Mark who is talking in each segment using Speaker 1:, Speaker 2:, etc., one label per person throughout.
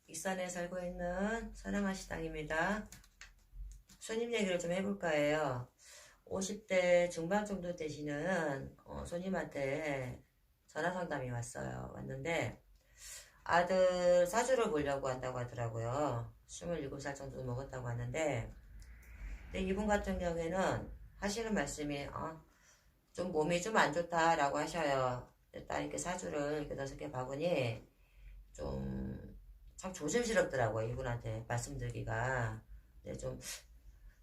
Speaker 1: 익산에 살고 있는 선영아 시장입니다. 손님 얘기를 좀 해볼까 해요. 50대 중반 정도 되시는 손님한테 전화 상담이 왔는데 아들 사주를 보려고 한다고 하더라고요. 27살 정도 먹었다고 하는데, 근데 이분 같은 경우에는 하시는 말씀이 좀 몸이 좀 안 좋다라고 하셔요. 딱 이렇게 사주를 이렇게 6개 봐보니 좀 참 조심스럽더라고요. 이분한테 말씀드리기가. 근데 좀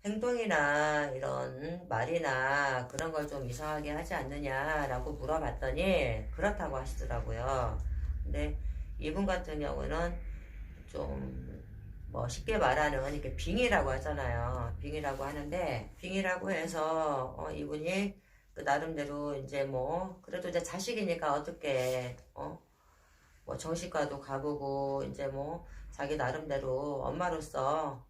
Speaker 1: 행동이나 이런 말이나 그런 걸 좀 이상하게 하지 않느냐라고 물어봤더니 그렇다고 하시더라고요. 근데 이분 같은 경우는 좀 뭐 쉽게 말하는 이렇게 빙이라고 하잖아요. 빙이라고 하는데 빙이라고 해서 이분이 그 나름대로 이제 뭐 그래도 이제 자식이니까 어떻게 뭐 정신과도 가보고 이제 뭐 자기 나름대로 엄마로서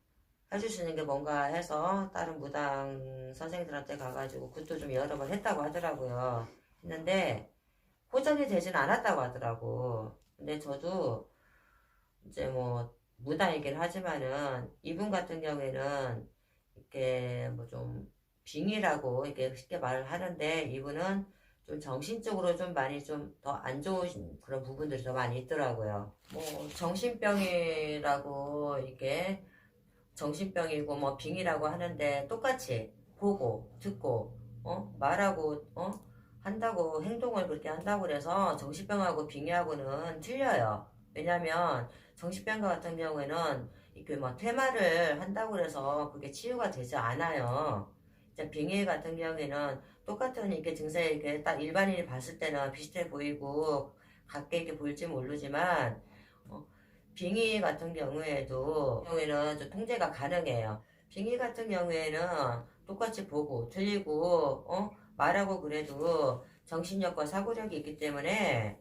Speaker 1: 해줄 수 있는 게 뭔가 해서 다른 무당 선생님들한테 가가지고 굿도 좀 여러 번 했다고 하더라고요. 했는데 호전이 되진 않았다고 하더라고. 근데 저도 이제 뭐 무당이긴 하지만은 이분 같은 경우에는 이렇게 뭐 좀 빙이라고 이렇게 쉽게 말을 하는데 이분은 좀 정신적으로 좀 많이 좀 더 안 좋으신 그런 부분들이 더 많이 있더라고요. 뭐 정신병이라고 이렇게 정신병이고 뭐 빙이라고 하는데 똑같이 보고 듣고 말하고 한다고 행동을 그렇게 한다고 그래서 정신병하고 빙의하고는 틀려요. 왜냐면 정신병 같은 경우에는 이렇게 뭐 퇴마를 한다고 그래서 그게 치유가 되지 않아요. 이제 빙의 같은 경우에는 똑같은 이렇게 증세 이렇게 딱 일반인이 봤을 때는 비슷해 보이고 같게 이렇게 보일지 모르지만 어, 빙의 같은 경우에는 좀 통제가 가능해요. 빙의 같은 경우에는 똑같이 보고 들리고 말하고 그래도 정신력과 사고력이 있기 때문에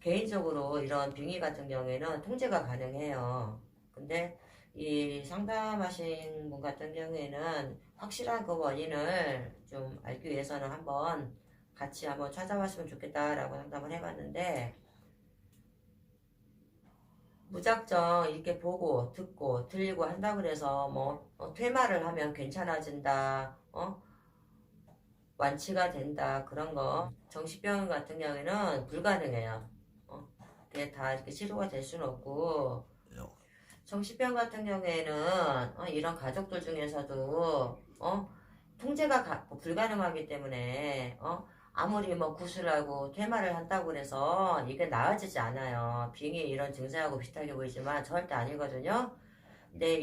Speaker 1: 개인적으로 이런 빙의 같은 경우에는 통제가 가능해요. 근데 이 상담하신 분 같은 경우에는 확실한 그 원인을 좀 알기 위해서는 같이 한번 찾아봤으면 좋겠다라고 상담을 해봤는데 무작정 이렇게 보고 듣고 들리고 한다 그래서 뭐 퇴마를 하면 괜찮아진다 완치가 된다 그런 거 정신병 같은 경우에는 불가능해요. 그게 다 이렇게 치료가 될 수는 없고 정신병 같은 경우에는 이런 가족들 중에서도 통제가 불가능하기 때문에 아무리 뭐 구술하고 퇴마를 한다고 해서 이게 나아지지 않아요. 빙의 이런 증세하고 비슷하게 보이지만 절대 아니거든요. 근데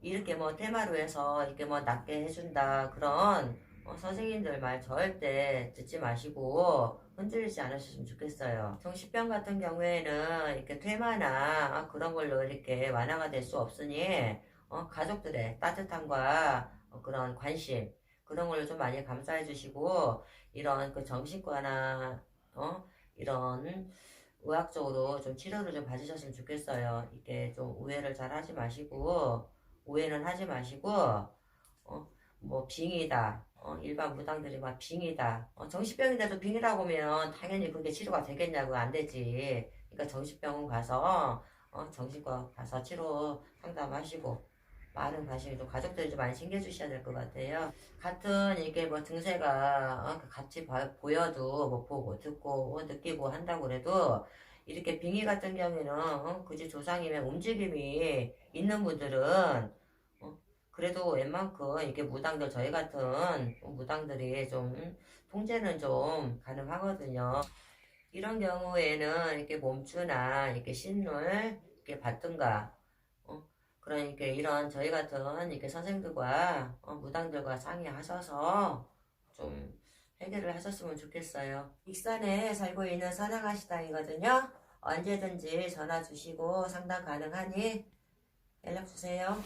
Speaker 1: 이렇게 뭐 퇴마로 해서 이렇게 뭐 낫게 해준다 그런 선생님들 말 절대 듣지 마시고 흔들리지 않으셨으면 좋겠어요. 정신병 같은 경우에는 이렇게 퇴마나 그런 걸로 이렇게 완화가 될 수 없으니 가족들의 따뜻함과 그런 관심 그런 걸로 좀 많이 감사해 주시고 이런 그 정신과나 이런 의학적으로 좀 치료를 좀 받으셨으면 좋겠어요. 이게 좀 오해는 하지 마시고 뭐 빙이다. 일반 무당들이 막 빙이다. 정신병인데도 빙이라고 하면 당연히 그게 치료가 되겠냐고 안 되지. 그러니까 정신병원 가서 정신과 가서 치료 상담하시고 많은 관심이 좀 가족들이 좀 많이 챙겨주셔야 될 것 같아요. 같은 이게 뭐 증세가 같이 보여도 뭐 보고 듣고 느끼고 한다고 그래도 이렇게 빙의 같은 경우에는 그지 조상이면 움직임이 있는 분들은 그래도 웬만큼 이렇게 무당들 저희 같은 무당들이 좀 통제는 좀 가능하거든요. 이런 경우에는 이렇게 몸주나 이렇게 신물 이렇게 받든가 그러니까 이런 저희 같은 이렇게 선생들과 무당들과 상의하셔서 좀 해결을 하셨으면 좋겠어요. 익산에 살고 있는 선양아 시장이거든요. 언제든지 전화 주시고 상담 가능하니 연락 주세요.